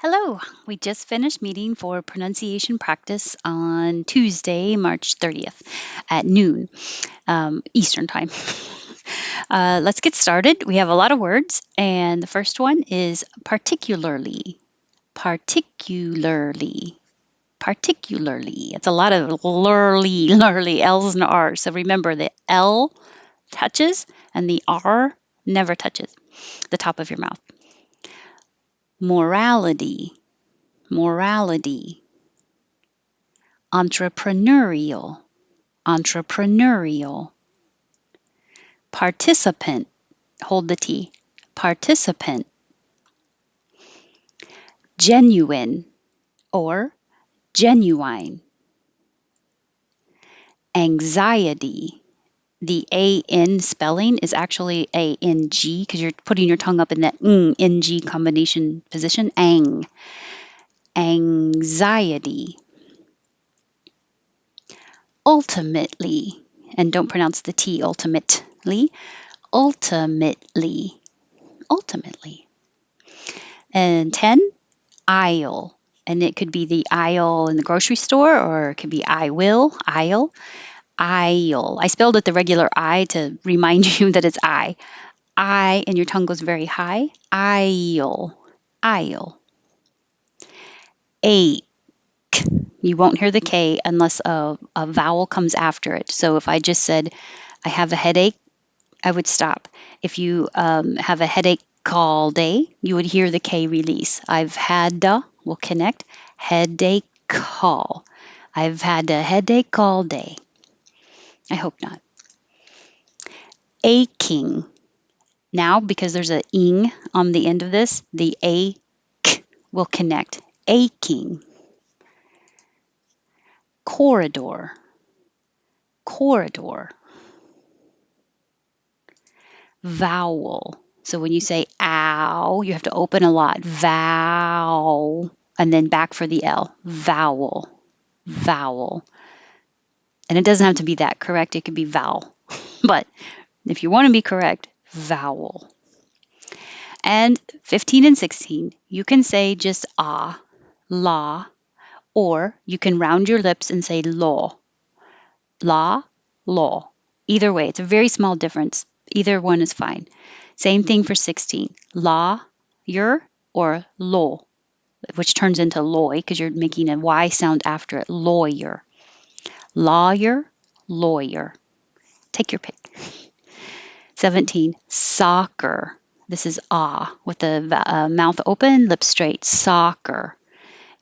Hello. We just finished meeting for pronunciation practice on Tuesday, March 30th at noon Eastern Time. Let's get started. We have a lot of words, and the first one is particularly. Particularly. Particularly. It's a lot of lurly, L's and R's. So remember the L touches and the R never touches the top of your mouth. Morality. Morality. Entrepreneurial, entrepreneurial. Participant, hold the T, participant. Genuine or genuine. Anxiety. The AN spelling is actually ANG because you're putting your tongue up in that NG combination position. Anxiety. Ultimately, and don't pronounce the T ultimately. Ultimately. Ultimately. And 10, aisle. And it could be the aisle in the grocery store or it could be aisle. I spelled it the regular I to remind you that it's I. And your tongue goes very high. Aisle. Ache. You won't hear the K unless a vowel comes after it. So if I just said, I have a headache, I would stop. If you have a headache all day, you would hear the K release. I've had will connect headache call. I've had a headache all day. I hope not. Aching. Now, because there's a ing on the end of this, the a will connect. Aching. Corridor. Corridor. Vowel. So when you say ow, you have to open a lot. Vowel. And then back for the L. Vowel. Vowel. And it doesn't have to be that correct. It could be vowel. But if you want to be correct, vowel. And 15 and 16, you can say just ah, la, or you can round your lips and say law. La, law. Either way, it's a very small difference. Either one is fine. Same thing for 16. La, your, or law, which turns into loy because you're making a Y sound after it. Lawyer. Lawyer, lawyer. Take your pick. 17, soccer. This is ah with the mouth open, lips straight. Soccer.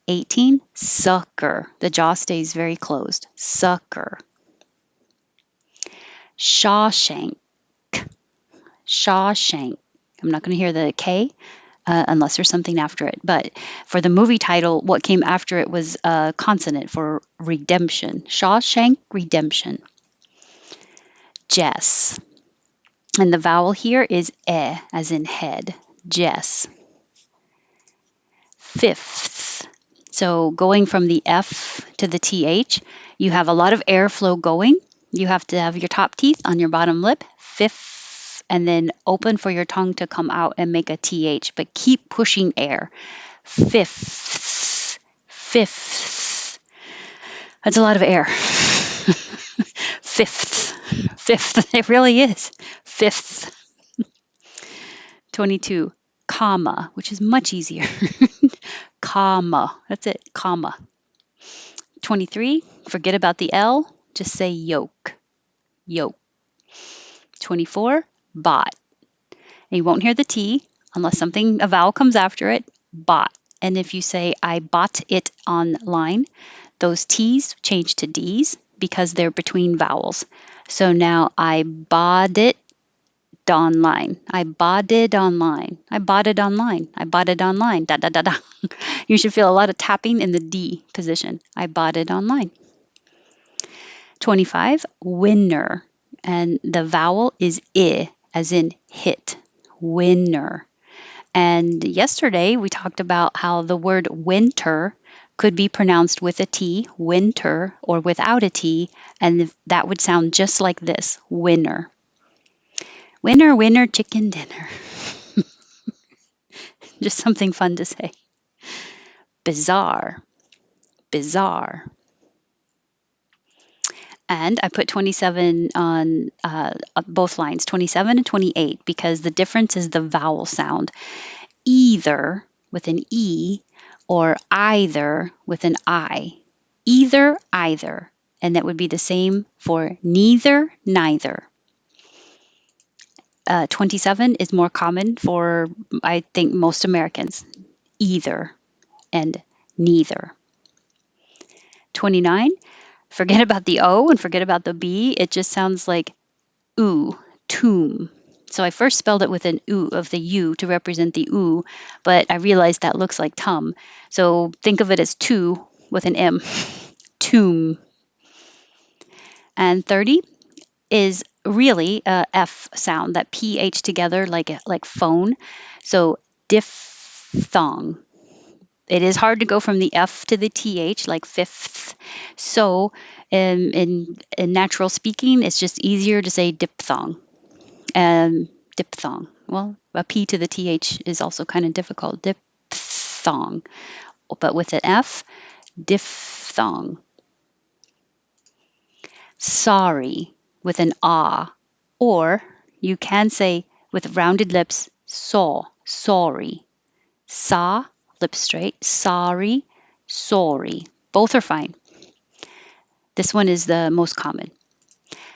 18, sucker. The jaw stays very closed. Sucker. Shawshank. Shawshank. I'm not going to hear the K unless there's something after it. But for the movie title, what came after it was a consonant for redemption. Shawshank Redemption. Jess. And the vowel here is as in head. Jess. Fifth. So going from the F to the TH, you have a lot of airflow going. You have to have your top teeth on your bottom lip. Fifth. And then open for your tongue to come out and make a TH, but keep pushing air. Fifth. Fifth. That's a lot of air. Fifth. Fifth. It really is. Fifth. 22. Comma, which is much easier. Comma. That's it. Comma. 23. Forget about the L. Just say yolk. Yolk. 24. Bot. And you won't hear the T unless a vowel comes after it. Bot. And if you say I bought it online, those T's change to D's because they're between vowels. So now I bought it online. I bought it online. I bought it online. I bought it online. Da da da da. You should feel a lot of tapping in the D position. I bought it online. 25, winner. And the vowel is I, as in hit. Winner. And yesterday we talked about how the word winter could be pronounced with a T, winter, or without a T, and that would sound just like this, winner. Winner, winner, chicken dinner. Just something fun to say. bizarre, bizarre. And I put 27 on both lines, 27 and 28, because the difference is the vowel sound. Either with an E or either with an I. Either, either. And that would be the same for neither, neither. 27 is more common for, I think, most Americans. Either and neither. 29, forget about the O and forget about the B. It just sounds like oo, tomb. So I first spelled it with an oo of the U to represent the oo, but I realized that looks like tum. So think of it as two with an M, tomb. And 30 is really a F sound, that PH together like phone. So diphthong. It is hard to go from the F to the TH, like fifth. So in natural speaking, it's just easier to say diphthong. Diphthong. Well, a P to the TH is also kind of difficult. Diphthong. But with an F, diphthong. Sorry with an ah. Or you can say with rounded lips, sorry. Sa, lips straight, sorry, sorry. Both are fine. This one is the most common.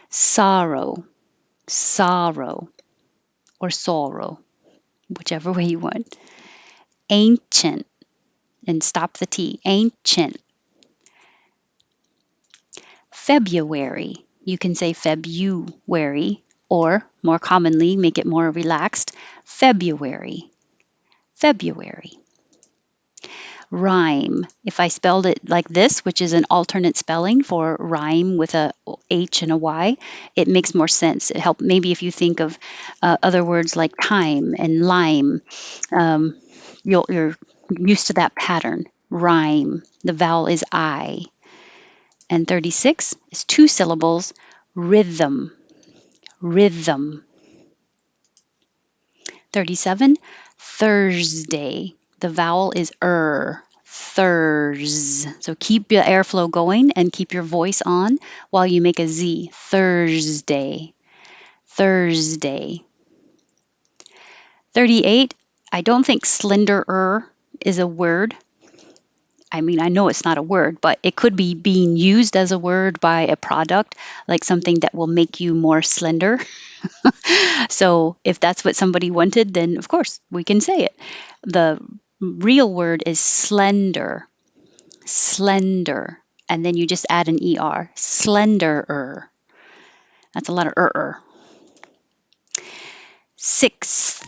Sorrow, sorrow, or sorrow, whichever way you want. Ancient, and stop the T, ancient. February, you can say February, or more commonly, make it more relaxed, February, February. Rhyme, if I spelled it like this, which is an alternate spelling for rhyme with a H and a Y, it makes more sense. It helps maybe if you think of other words like time and lime, um, you're used to that pattern. Rhyme, the vowel is I. And 36 is two syllables, rhythm, rhythm. 37, Thursday. The vowel is thurs. So keep your airflow going and keep your voice on while you make a Z. Thursday, Thursday. 38, I don't think slender is a word. I mean, I know it's not a word, but it could be being used as a word by a product, like something that will make you more slender. So if that's what somebody wanted, then of course we can say it. The real word is slender, slender. And then you just add an ER, slenderer. That's a lot of Sixth.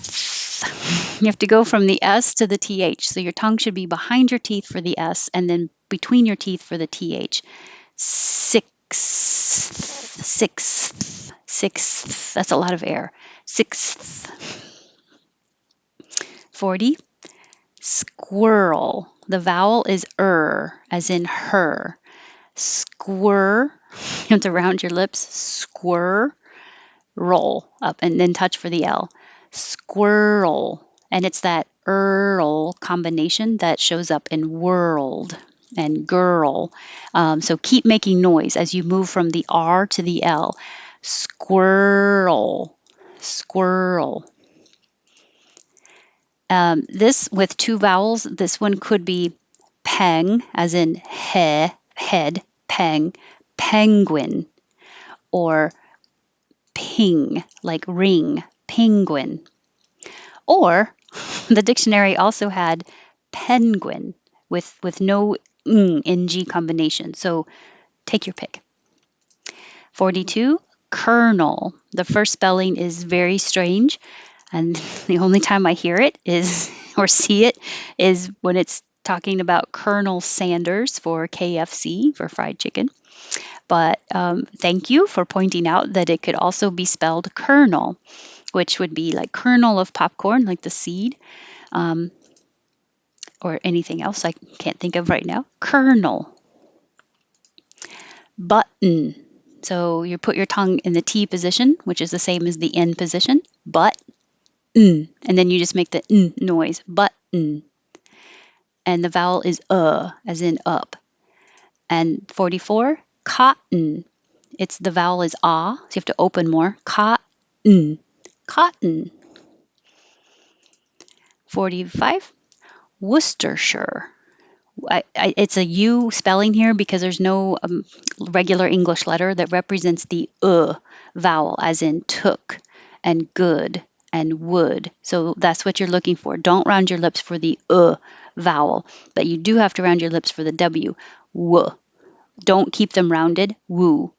You have to go from the S to the TH. So your tongue should be behind your teeth for the S and then between your teeth for the TH. Sixth, sixth, sixth. That's a lot of air. Sixth. 40. Squirrel. The vowel is as in her. Squir. You have to round your lips. Squir. Roll up and then touch for the L. Squirrel. And it's that earl combination that shows up in world and girl. So keep making noise as you move from the R to the L. Squirrel. Squirrel. This with two vowels, this one could be peng, as in head, peng, penguin, or ping, like ring, penguin. Or the dictionary also had penguin with no ng combination. So take your pick. 42, kernel. The first spelling is very strange. And the only time I hear it is, or see it, is when it's talking about Colonel Sanders for KFC, for fried chicken. But thank you for pointing out that it could also be spelled kernel, which would be like kernel of popcorn, like the seed, or anything else I can't think of right now. Kernel. Button. So you put your tongue in the T position, which is the same as the N position. But and then you just make the noise. Button. and the vowel is as in up. And 44, cotton. It's the vowel is ah, so you have to open more. Cotton, cotton. 45, Worcestershire. It's a U spelling here because there's no regular English letter that represents the vowel, as in took and good and would. So that's what you're looking for. Don't round your lips for the vowel, but you do have to round your lips for the W. W. Don't keep them rounded. Woo.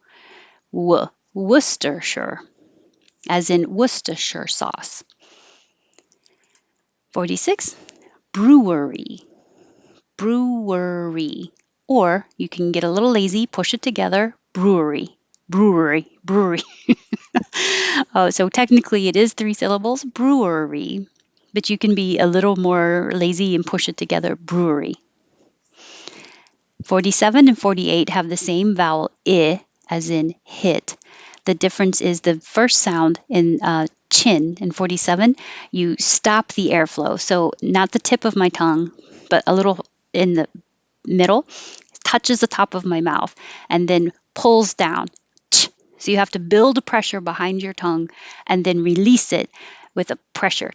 W. Worcestershire, as in Worcestershire sauce. 46, brewery. Brewery. Or you can get a little lazy, push it together, brewery. Brewery. Brewery. So technically it is 3 syllables, brewery. But you can be a little more lazy and push it together, brewery. 47 and 48 have the same vowel I, as in hit. The difference is the first sound in chin in 47, you stop the airflow. So not the tip of my tongue, but a little in the middle, touches the top of my mouth, and then pulls down. So you have to build a pressure behind your tongue and then release it with a pressure.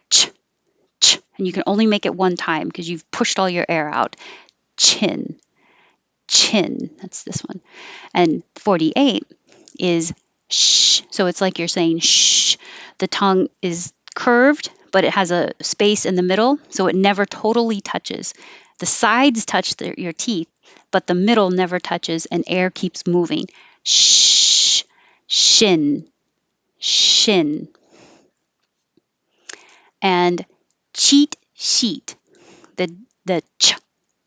And you can only make it one time because you've pushed all your air out. Chin, chin. That's this one. And 48 is shh. So it's like you're saying shh. The tongue is curved, but it has a space in the middle, so it never totally touches. The sides touch your teeth, but the middle never touches, and air keeps moving. Shh, shin, shin. And cheat sheet. The ch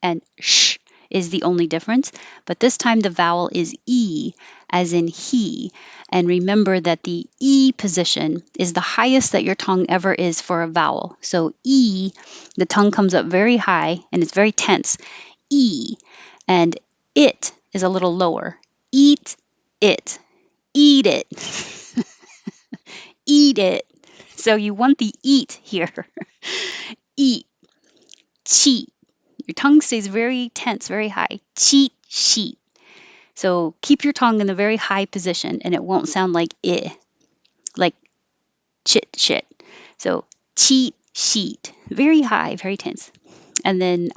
and sh is the only difference, but this time the vowel is E, as in he. And remember that the E position is the highest that your tongue ever is for a vowel. So E, the tongue comes up very high and it's very tense. E. And it is a little lower. Eat it. Eat it. Eat it. So you want the eat here. Eat. Cheat. Your tongue stays very tense, very high. Cheat sheet. So keep your tongue in a very high position and it won't sound like like chit shit. So cheat sheet. Very high, very tense. And then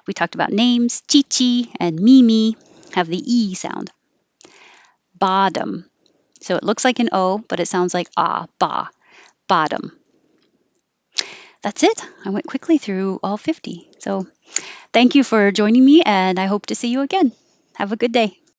we talked about names. Chi-chi and Mimi have the E sound. Bottom. So it looks like an O, but it sounds like ah, ba, bottom. That's it. I went quickly through all 50. So thank you for joining me, and I hope to see you again. Have a good day.